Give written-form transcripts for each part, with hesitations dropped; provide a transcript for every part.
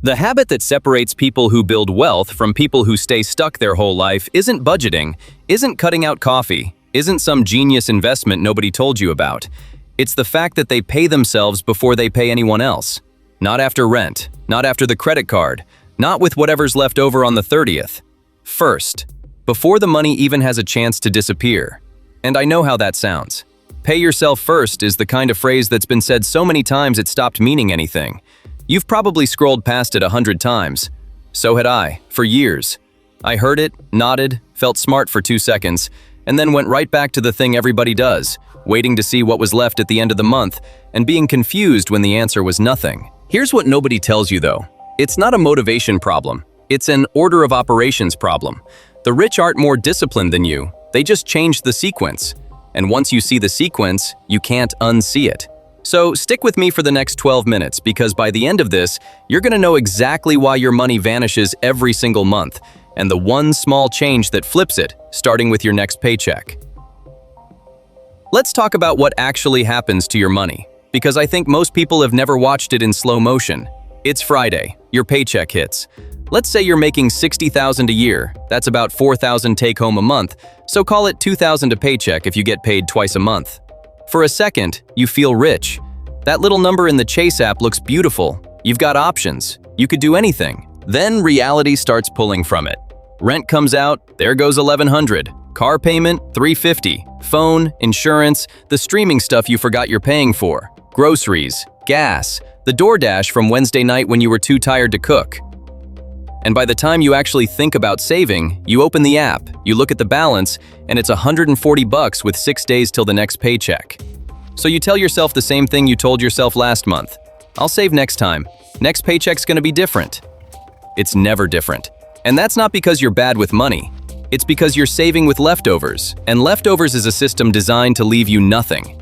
The habit that separates people who build wealth from people who stay stuck their whole life isn't budgeting, isn't cutting out coffee, isn't some genius investment nobody told you about. It's the fact that they pay themselves before they pay anyone else. Not after rent, not after the credit card, not with whatever's left over on the 30th. First, before the money even has a chance to disappear. And I know how that sounds. Pay yourself first is the kind of phrase that's been said so many times it stopped meaning anything. You've probably scrolled past it 100 times. So had I, for years. I heard it, nodded, felt smart for 2 seconds, and then went right back to the thing everybody does, waiting to see what was left at the end of the month, and being confused when the answer was nothing. Here's what nobody tells you though. It's not a motivation problem. It's an order of operations problem. The rich aren't more disciplined than you. They just changed the sequence. And once you see the sequence, you can't unsee it. So stick with me for the next 12 minutes because by the end of this, you're gonna know exactly why your money vanishes every single month and the one small change that flips it, starting with your next paycheck. Let's talk about what actually happens to your money, because I think most people have never watched it in slow motion. It's Friday, your paycheck hits. Let's say you're making $60,000 a year. That's about $4,000 take home a month, so call it $2,000 a paycheck if you get paid twice a month. For a second, you feel rich. That little number in the Chase app looks beautiful. You've got options. You could do anything. Then reality starts pulling from it. Rent comes out, there goes $1,100. Car payment, $350. Phone, insurance, the streaming stuff you forgot you're paying for. Groceries, gas, the DoorDash from Wednesday night when you were too tired to cook. And by the time you actually think about saving, you open the app, you look at the balance, and it's $140 with 6 days till the next paycheck. So you tell yourself the same thing you told yourself last month. I'll save next time. Next paycheck's gonna be different. It's never different. And that's not because you're bad with money. It's because you're saving with leftovers, and leftovers is a system designed to leave you nothing.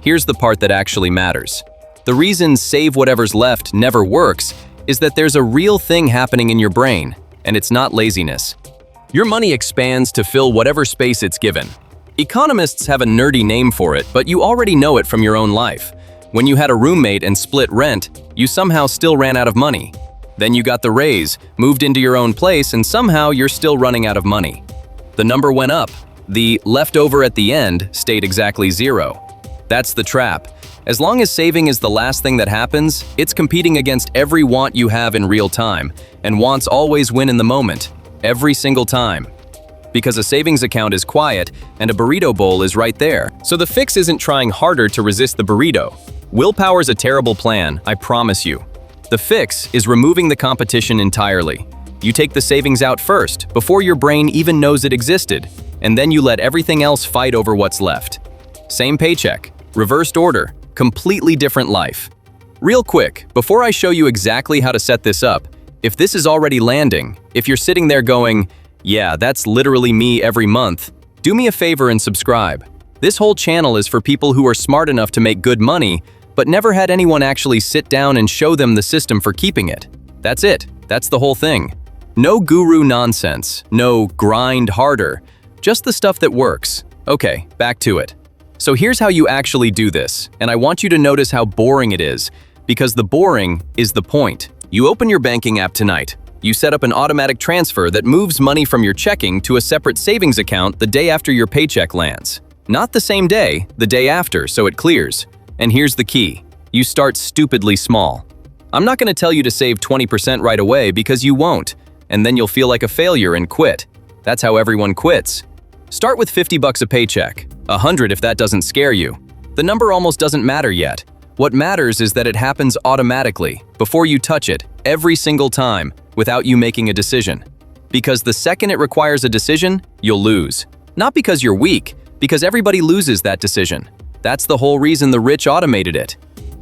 Here's the part that actually matters. The reason save whatever's left never works is that there's a real thing happening in your brain, and it's not laziness. Your money expands to fill whatever space it's given. Economists have a nerdy name for it, but you already know it from your own life. When you had a roommate and split rent, you somehow still ran out of money. Then you got the raise, moved into your own place, and somehow you're still running out of money. The number went up. The leftover at the end stayed exactly zero. That's the trap. As long as saving is the last thing that happens, it's competing against every want you have in real time, and wants always win in the moment, every single time. Because a savings account is quiet, and a burrito bowl is right there. So the fix isn't trying harder to resist the burrito. Willpower's a terrible plan, I promise you. The fix is removing the competition entirely. You take the savings out first, before your brain even knows it existed, and then you let everything else fight over what's left. Same paycheck, reversed order, completely different life. Real quick, before I show you exactly how to set this up, if this is already landing, if you're sitting there going, yeah, that's literally me every month, do me a favor and subscribe. This whole channel is for people who are smart enough to make good money, but never had anyone actually sit down and show them the system for keeping it. That's it. That's the whole thing. No guru nonsense, no grind harder, just the stuff that works. Okay, back to it. So here's how you actually do this, and I want you to notice how boring it is, because the boring is the point. You open your banking app tonight. You set up an automatic transfer that moves money from your checking to a separate savings account the day after your paycheck lands. Not the same day, the day after, so it clears. And here's the key. You start stupidly small. I'm not gonna tell you to save 20% right away because you won't, and then you'll feel like a failure and quit. That's how everyone quits. Start with $50 a paycheck, 100 if that doesn't scare you. The number almost doesn't matter yet. What matters is that it happens automatically, before you touch it, every single time, without you making a decision. Because the second it requires a decision, you'll lose. Not because you're weak, because everybody loses that decision. That's the whole reason the rich automated it.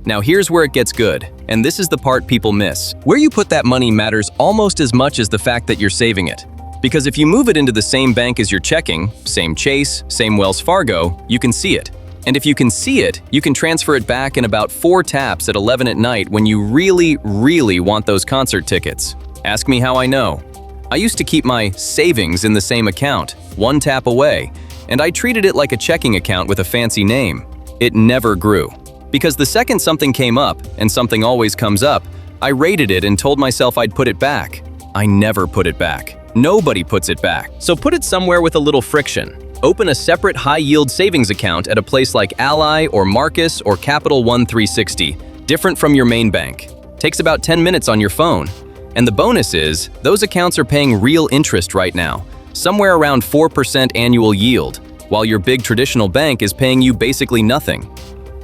Now here's where it gets good, and this is the part people miss. Where you put that money matters almost as much as the fact that you're saving it. Because if you move it into the same bank as your checking, same Chase, same Wells Fargo, you can see it. And if you can see it, you can transfer it back in about 4 taps at 11 at night when you really, really want those concert tickets. Ask me how I know. I used to keep my savings in the same account, 1 tap away, and I treated it like a checking account with a fancy name. It never grew. Because the second something came up, and something always comes up, I rated it and told myself I'd put it back. I never put it back. Nobody puts it back. So put it somewhere with a little friction. Open a separate high-yield savings account at a place like Ally or Marcus or Capital One 360, different from your main bank. Takes about 10 minutes on your phone. And the bonus is, those accounts are paying real interest right now, somewhere around 4% annual yield, while your big traditional bank is paying you basically nothing.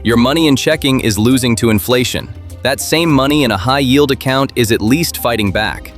Your money in checking is losing to inflation. That same money in a high-yield account is at least fighting back.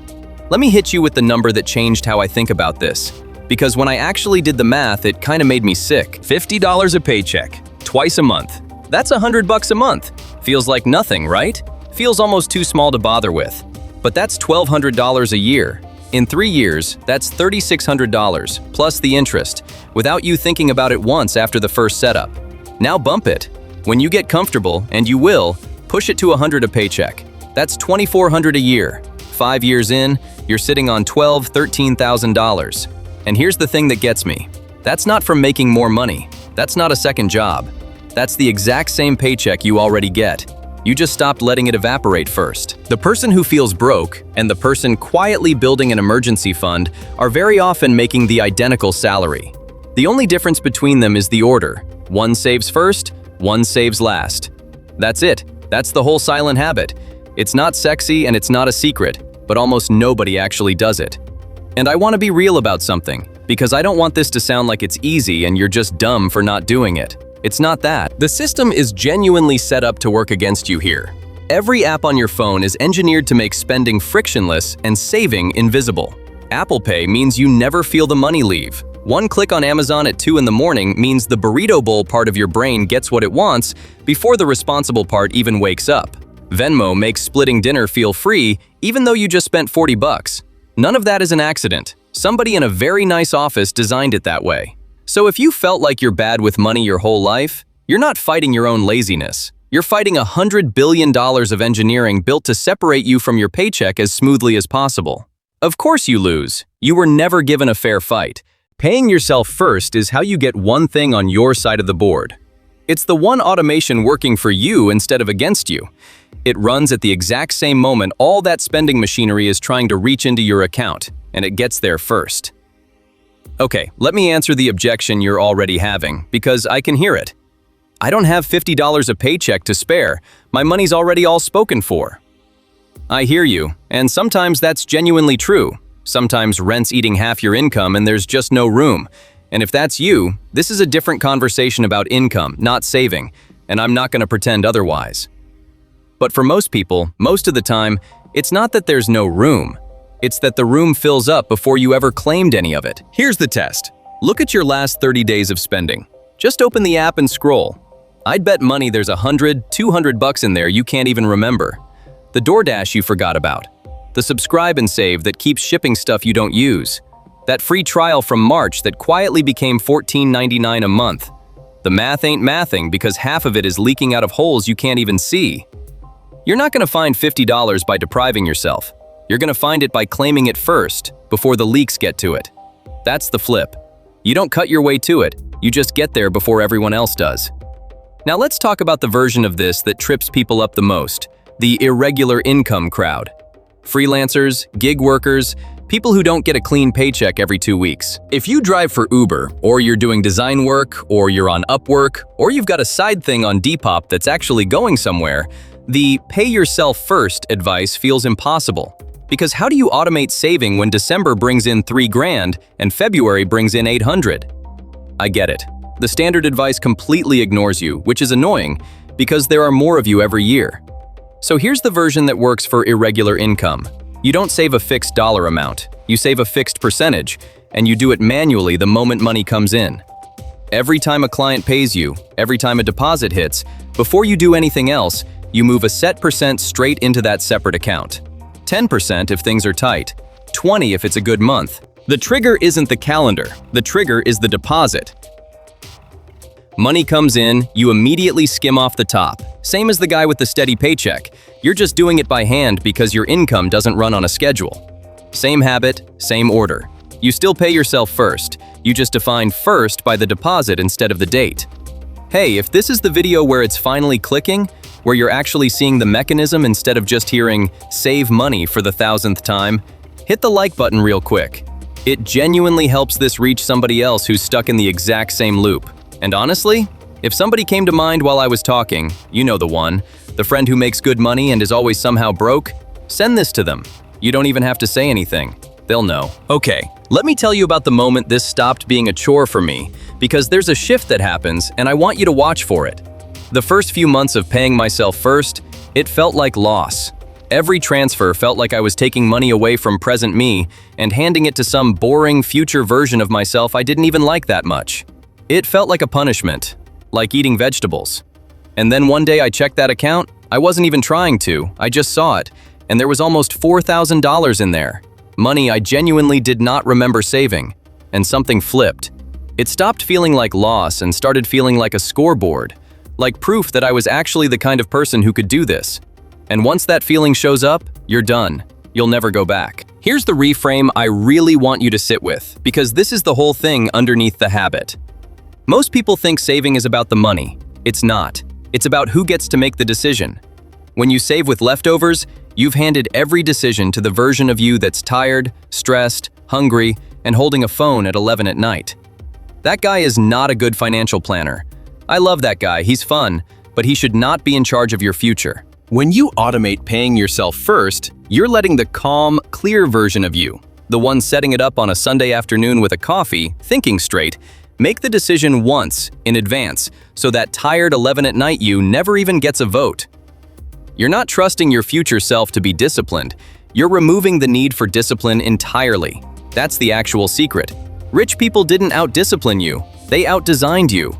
Let me hit you with the number that changed how I think about this. Because when I actually did the math, it kind of made me sick. $50 a paycheck, twice a month. That's $100 a month. Feels like nothing, right? Feels almost too small to bother with. But that's $1,200 a year. In 3 years, that's $3,600, plus the interest, without you thinking about it once after the first setup. Now bump it. When you get comfortable, and you will, push it to $100 a paycheck. That's $2,400 a year. 5 years in, you're sitting on $12,000, $13,000. And here's the thing that gets me. That's not from making more money. That's not a second job. That's the exact same paycheck you already get. You just stopped letting it evaporate first. The person who feels broke and the person quietly building an emergency fund are very often making the identical salary. The only difference between them is the order. One saves first, one saves last. That's it. That's the whole silent habit. It's not sexy and it's not a secret, but almost nobody actually does it. And I want to be real about something, because I don't want this to sound like it's easy and you're just dumb for not doing it. It's not that. The system is genuinely set up to work against you here. Every app on your phone is engineered to make spending frictionless and saving invisible. Apple Pay means you never feel the money leave. One click on Amazon at 2 in the morning means the burrito bowl part of your brain gets what it wants before the responsible part even wakes up. Venmo makes splitting dinner feel free even though you just spent $40. None of that is an accident. Somebody in a very nice office designed it that way. So if you felt like you're bad with money your whole life, you're not fighting your own laziness. You're fighting $100 billion of engineering built to separate you from your paycheck as smoothly as possible. Of course you lose. You were never given a fair fight. Paying yourself first is how you get one thing on your side of the board. It's the one automation working for you instead of against you. It runs at the exact same moment all that spending machinery is trying to reach into your account, and it gets there first. Okay, let me answer the objection you're already having, because I can hear it. I don't have $50 a paycheck to spare. My money's already all spoken for. I hear you, and sometimes that's genuinely true. Sometimes rent's eating half your income and there's just no room. And if that's you, this is a different conversation about income, not saving, and I'm not going to pretend otherwise. But for most people, most of the time, it's not that there's no room. It's that the room fills up before you ever claimed any of it. Here's the test. Look at your last 30 days of spending. Just open the app and scroll. I'd bet money there's $100, $200 in there you can't even remember. The DoorDash you forgot about. The subscribe and save that keeps shipping stuff you don't use. That free trial from March that quietly became $14.99 a month. The math ain't mathing because half of it is leaking out of holes you can't even see. You're not going to find $50 by depriving yourself. You're going to find it by claiming it first, before the leaks get to it. That's the flip. You don't cut your way to it, you just get there before everyone else does. Now let's talk about the version of this that trips people up the most, the irregular income crowd. Freelancers, gig workers, people who don't get a clean paycheck every 2 weeks. If you drive for Uber, or you're doing design work, or you're on Upwork, or you've got a side thing on Depop that's actually going somewhere, the pay yourself first advice feels impossible. Because how do you automate saving when December brings in $3,000 and February brings in $800? I get it. The standard advice completely ignores you, which is annoying because there are more of you every year. So here's the version that works for irregular income. You don't save a fixed dollar amount, you save a fixed percentage, and you do it manually the moment money comes in. Every time a client pays you, every time a deposit hits, before you do anything else, you move a set percent straight into that separate account. 10% if things are tight, 20% if it's a good month. The trigger isn't the calendar, the trigger is the deposit. Money comes in, you immediately skim off the top. Same as the guy with the steady paycheck. You're just doing it by hand because your income doesn't run on a schedule. Same habit, same order. You still pay yourself first. You just define first by the deposit instead of the date. Hey, if this is the video where it's finally clicking, where you're actually seeing the mechanism instead of just hearing "save money" for the thousandth time, hit the like button real quick. It genuinely helps this reach somebody else who's stuck in the exact same loop. And honestly, if somebody came to mind while I was talking, you know the one, the friend who makes good money and is always somehow broke, send this to them. You don't even have to say anything. They'll know. Okay, let me tell you about the moment this stopped being a chore for me, because there's a shift that happens and I want you to watch for it. The first few months of paying myself first, it felt like loss. Every transfer felt like I was taking money away from present me and handing it to some boring future version of myself I didn't even like that much. It felt like a punishment, like eating vegetables. And then one day I checked that account. I wasn't even trying to, I just saw it, and there was almost $4,000 in there. Money I genuinely did not remember saving, and something flipped. It stopped feeling like loss and started feeling like a scoreboard, like proof that I was actually the kind of person who could do this. And once that feeling shows up, you're done. You'll never go back. Here's the reframe I really want you to sit with, because this is the whole thing underneath the habit. Most people think saving is about the money. It's not. It's about who gets to make the decision. When you save with leftovers, you've handed every decision to the version of you that's tired, stressed, hungry, and holding a phone at 11 at night. That guy is not a good financial planner. I love that guy, he's fun, but he should not be in charge of your future. When you automate paying yourself first, you're letting the calm, clear version of you, the one setting it up on a Sunday afternoon with a coffee, thinking straight, make the decision once, in advance, so that tired 11 at night you never even gets a vote. You're not trusting your future self to be disciplined. You're removing the need for discipline entirely. That's the actual secret. Rich people didn't out-discipline you. They out-designed you.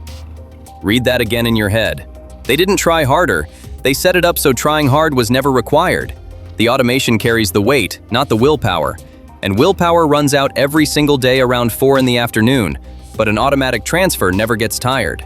Read that again in your head. They didn't try harder. They set it up so trying hard was never required. The automation carries the weight, not the willpower. And willpower runs out every single day around 4 in the afternoon, but an automatic transfer never gets tired.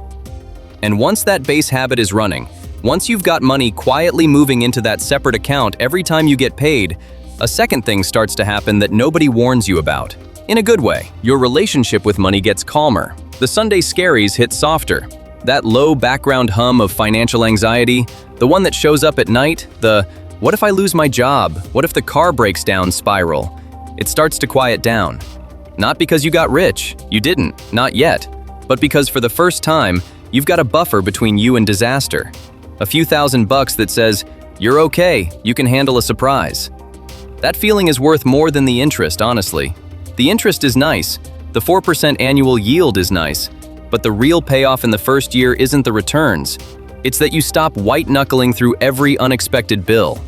And once that base habit is running, once you've got money quietly moving into that separate account every time you get paid, a second thing starts to happen that nobody warns you about. In a good way, your relationship with money gets calmer. The Sunday scaries hit softer. That low background hum of financial anxiety, the one that shows up at night, the "what if I lose my job? What if the car breaks down" spiral, it starts to quiet down. Not because you got rich, you didn't, not yet, but because for the first time, you've got a buffer between you and disaster. A few $1,000 that says, "You're okay, you can handle a surprise." That feeling is worth more than the interest, honestly. The interest is nice, the 4% annual yield is nice, but the real payoff in the first year isn't the returns. It's that you stop white-knuckling through every unexpected bill.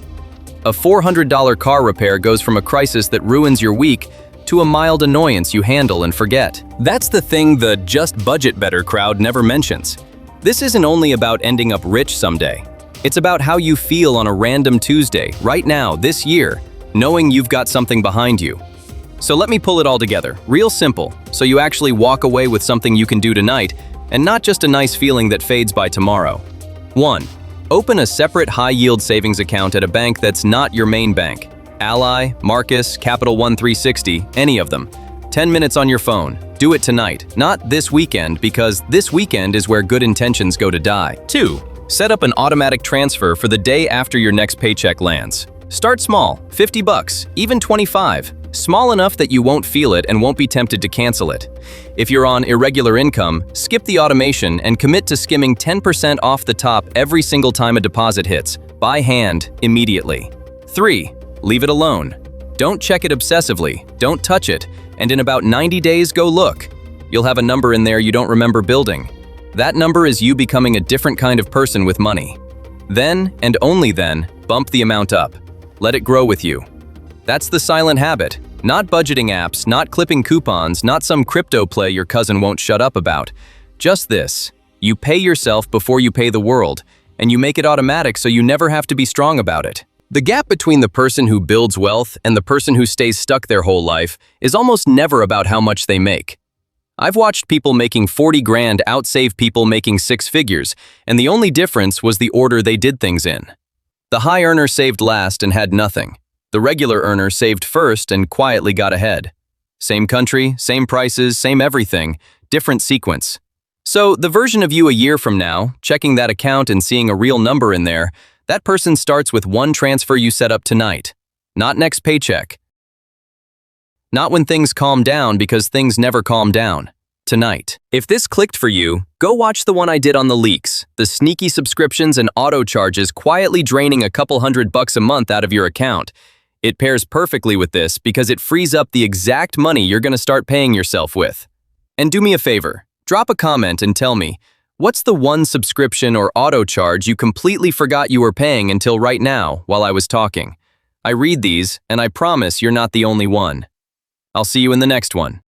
A $400 car repair goes from a crisis that ruins your week to a mild annoyance you handle and forget. That's the thing the "just budget better" crowd never mentions. This isn't only about ending up rich someday. It's about how you feel on a random Tuesday, right now, this year, knowing you've got something behind you. So let me pull it all together, real simple, so you actually walk away with something you can do tonight, and not just a nice feeling that fades by tomorrow. 1. Open a separate high-yield savings account at a bank that's not your main bank. Ally, Marcus, Capital One 360, any of them. 10 minutes on your phone. Do it tonight, not this weekend, because this weekend is where good intentions go to die. 2. Set up an automatic transfer for the day after your next paycheck lands. Start small, $50, even $25. Small enough that you won't feel it and won't be tempted to cancel it. If you're on irregular income, skip the automation and commit to skimming 10% off the top every single time a deposit hits, by hand, immediately. 3. Leave it alone. Don't check it obsessively, don't touch it, and in about 90 days, go look. You'll have a number in there you don't remember building. That number is you becoming a different kind of person with money. Then, and only then, bump the amount up. Let it grow with you. That's the silent habit. Not budgeting apps, not clipping coupons, not some crypto play your cousin won't shut up about. Just this. You pay yourself before you pay the world, and you make it automatic so you never have to be strong about it. The gap between the person who builds wealth and the person who stays stuck their whole life is almost never about how much they make. I've watched people making 40 grand outsave people making 6 figures, and the only difference was the order they did things in. The high earner saved last and had nothing. The regular earner saved first and quietly got ahead. Same country, same prices, same everything, different sequence. So, the version of you a year from now, checking that account and seeing a real number in there, that person starts with one transfer you set up tonight. Not next paycheck. Not when things calm down, because things never calm down. Tonight. If this clicked for you, go watch the one I did on the leaks, the sneaky subscriptions and auto charges quietly draining a couple $100 a month out of your account. It pairs perfectly with this because it frees up the exact money you're going to start paying yourself with. And do me a favor, drop a comment and tell me, what's the one subscription or auto charge you completely forgot you were paying until right now while I was talking? I read these, and I promise you're not the only one. I'll see you in the next one.